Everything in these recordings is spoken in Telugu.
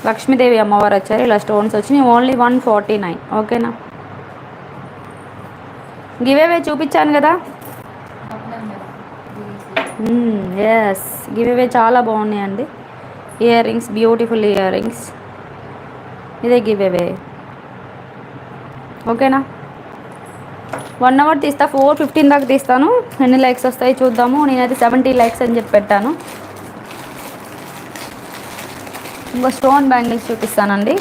లక్ష్మీదేవి అమ్మవారు వచ్చారు. ఇలా స్టోన్స్ వచ్చినాయి. ఓన్లీ 149. ఓకేనా. గివేవే చూపించాను కదా. ఎస్, గివేవే చాలా బాగున్నాయండి. Ear rings, beautiful ear rings. ఇదే గివేవే. ఓకేనా. 1 అవర్ తీస్తా, 4:15 దాకా తీస్తాను. ఎన్ని లైక్స్ వస్తాయి చూద్దాము. నేనైతే 70 లైక్స్ అని చెప్పి పెట్టాను. ఇంకో స్టోన్ బ్యాంగిల్స్ చూపిస్తానండి.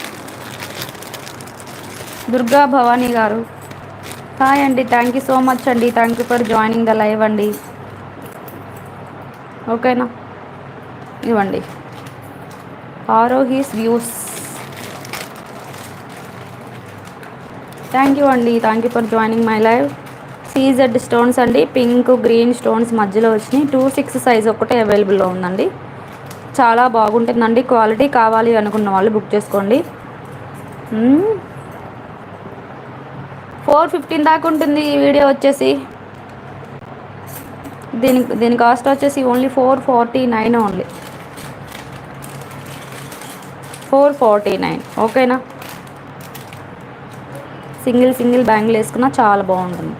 దుర్గా భవానీ గారు హాయ్ అండి. థ్యాంక్ యూ సో మచ్ అండి. Thank you for joining the live అండి. ఓకేనా. ఇవ్వండి ఆరోహీస్ వ్యూస్. థ్యాంక్ యూ అండి. Thank you for joining my live. CZ stones అండి. పింక్ గ్రీన్ స్టోన్స్ మధ్యలో వచ్చినాయి. 2-6 సైజ్ ఒకటే అవైలబుల్లో ఉందండి. చాలా బాగుంటుందండి. క్వాలిటీ కావాలి అనుకున్న వాళ్ళు బుక్ చేసుకోండి. 4:15 దాకా ఉంటుంది ఈ వీడియో వచ్చేసి. దీని కాస్ట్ వచ్చేసి ఓన్లీ 449 ఓన్లీ. 449. ఓకేనా. సింగిల్ బ్యాంగిల్ వేసుకున్నా చాలా బాగుంటుంది.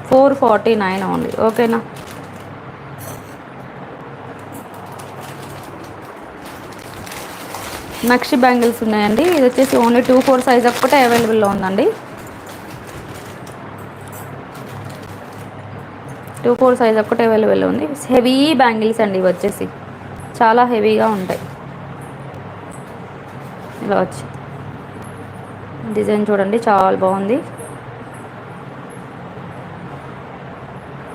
449 ఓన్లీ. ఓకేనా. నక్షి బ్యాంగిల్స్ ఉన్నాయండి. ఇది వచ్చేసి ఓన్లీ 2-4 సైజ్ ఒక్కటే అవైలబుల్లో ఉందండి. 2-4 సైజ్ ఒక్కటే అవైలబుల్ ఉంది. హెవీ బ్యాంగిల్స్ అండి. ఇవి వచ్చేసి చాలా హెవీగా ఉంటాయి. ఇలా వచ్చి డిజైన్ చూడండి, చాలా బాగుంది.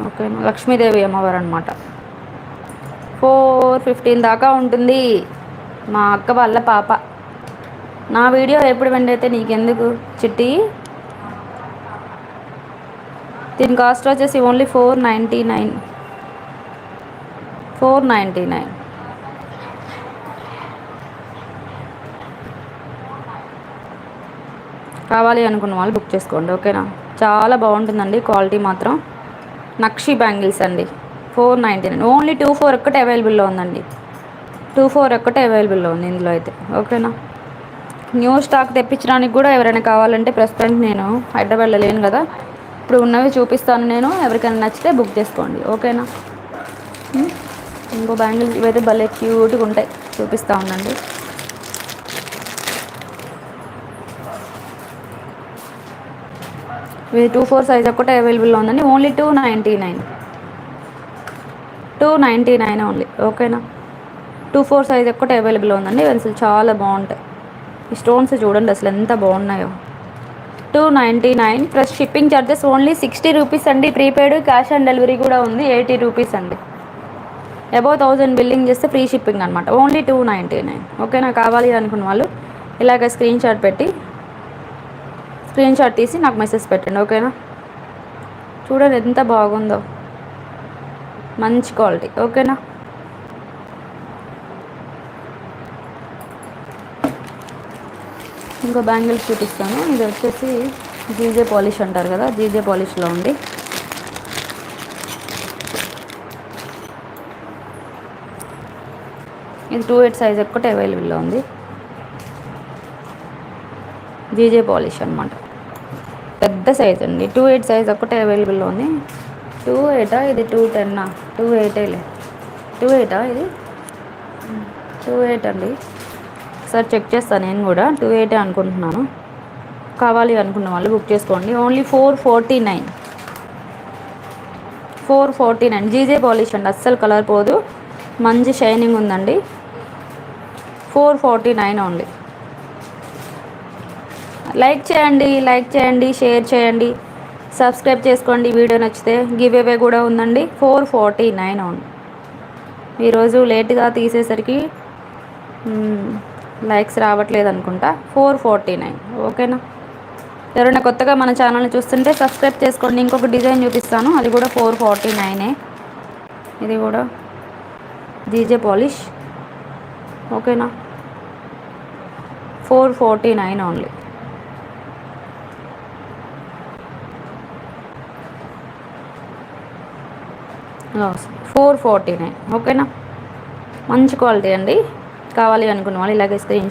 ఓకే. లక్ష్మీదేవి అమ్మవారు అనమాట. 4:15 దాకా ఉంటుంది. మా అక్క వాళ్ళ పాప. నా వీడియో ఎప్పుడు వెండైతే నీకెందుకు చిట్టి. దీని కాస్ట్ వచ్చేసి ఓన్లీ 499. 499. కావాలి అనుకున్న వాళ్ళు బుక్ చేసుకోండి. ఓకేనా. చాలా బాగుంటుందండి క్వాలిటీ మాత్రం. నక్షి బ్యాంగిల్స్ అండి. 499. ఓన్లీ 2-4 ఒక్కటే అవైలబుల్లో ఉందండి. 2-4 ఒక్కటే అవైలబుల్లో ఉంది ఇందులో అయితే. ఓకేనా. న్యూ స్టాక్ తెప్పించడానికి కూడా ఎవరైనా కావాలంటే, ప్రస్తుతానికి నేను హైదరాబాద్లో లేను కదా, ఇప్పుడు ఉన్నవి చూపిస్తాను నేను. ఎవరికైనా నచ్చితే బుక్ చేసుకోండి. ఓకేనా. ఇంకో బ్యాంగిల్స్ ఇవైతే భలే క్యూట్గా ఉంటాయి, చూపిస్తూ ఉండండి. ఇది 2-4 సైజ్ ఒక్కటే అవైలబుల్లో ఉందండి. ఓన్లీ 299. 299 ఓన్లీ. ఓకేనా. 2-4 సైజ్ ఒక్కటే అవైలబుల్లో ఉందండి. అసలు చాలా బాగుంటాయి. ఈ స్టోన్స్ చూడండి అసలు ఎంత బాగున్నాయో. 299 plus shipping charges only 60 rupees అండి. ప్రీపెయిడ్, క్యాష్ ఆన్ డెలివరీ కూడా ఉంది. 80 రూపీస్ అండి. అబౌవ్ 1000 బిల్లింగ్ చేస్తే ఫ్రీ షిప్పింగ్ అనమాట. ఓన్లీ 299. ఓకేనా. కావాలి అనుకున్న వాళ్ళు ఇలాగ స్క్రీన్ షాట్ తీసి నాకు మెసేజ్ పెట్టండి. ఓకేనా. చూడండి ఎంత బాగుందో, మంచి క్వాలిటీ. ఓకేనా. ఇంకో బ్యాంగిల్స్ చూపిస్తాను. ఇది వచ్చేసి జీజే పాలిష్ అంటారు కదా, జీజే పాలిష్లో ఉంది. ఇది 2-8 సైజ్ ఒక్కటే అవైలబుల్లో ఉంది. జీజే పాలిష్ అనమాట. పెద్ద సైజ్ అండి. 2-8 సైజ్ ఒక్కటే అవైలబుల్లో ఉంది. 2-8 ఇది 210. 2-8 2-8 ఇది 2-8 అండి. ఒకసారి చెక్ చేస్తాను నేను కూడా. 2-8 అనుకుంటున్నాను. కావాలి అనుకున్న వాళ్ళు బుక్ చేసుకోండి. ఓన్లీ 449. 449 జీజే పాలిష్ అండి. అస్సలు కలర్ పోదు, మంచి షైనింగ్ ఉందండి. 449 ఓన్లీ. లైక్ చేయండి, షేర్ చేయండి, సబ్స్క్రైబ్ చేసుకోండి. వీడియో నచ్చితే గివ్ అవే కూడా ఉందండి. 449 ఓన్లీ. ఈరోజు లేట్గా తీసేసరికి లైక్స్ రావట్లేదు అనుకుంటా. 449. ఓకేనా. ఎవరైనా కొత్తగా మన ఛానల్ని చూస్తుంటే సబ్స్క్రైబ్ చేసుకోండి. ఇంకొక డిజైన్ చూపిస్తాను, అది కూడా 449. ఇది కూడా జీజే పాలిష్. ఓకేనా. 449 ఓన్లీ. లాస్ 449. ఓకేనా. మంచి క్వాలిటీ అండి. కావాలి అనుకున్న వాళ్ళు ఇలాగే స్క్రీన్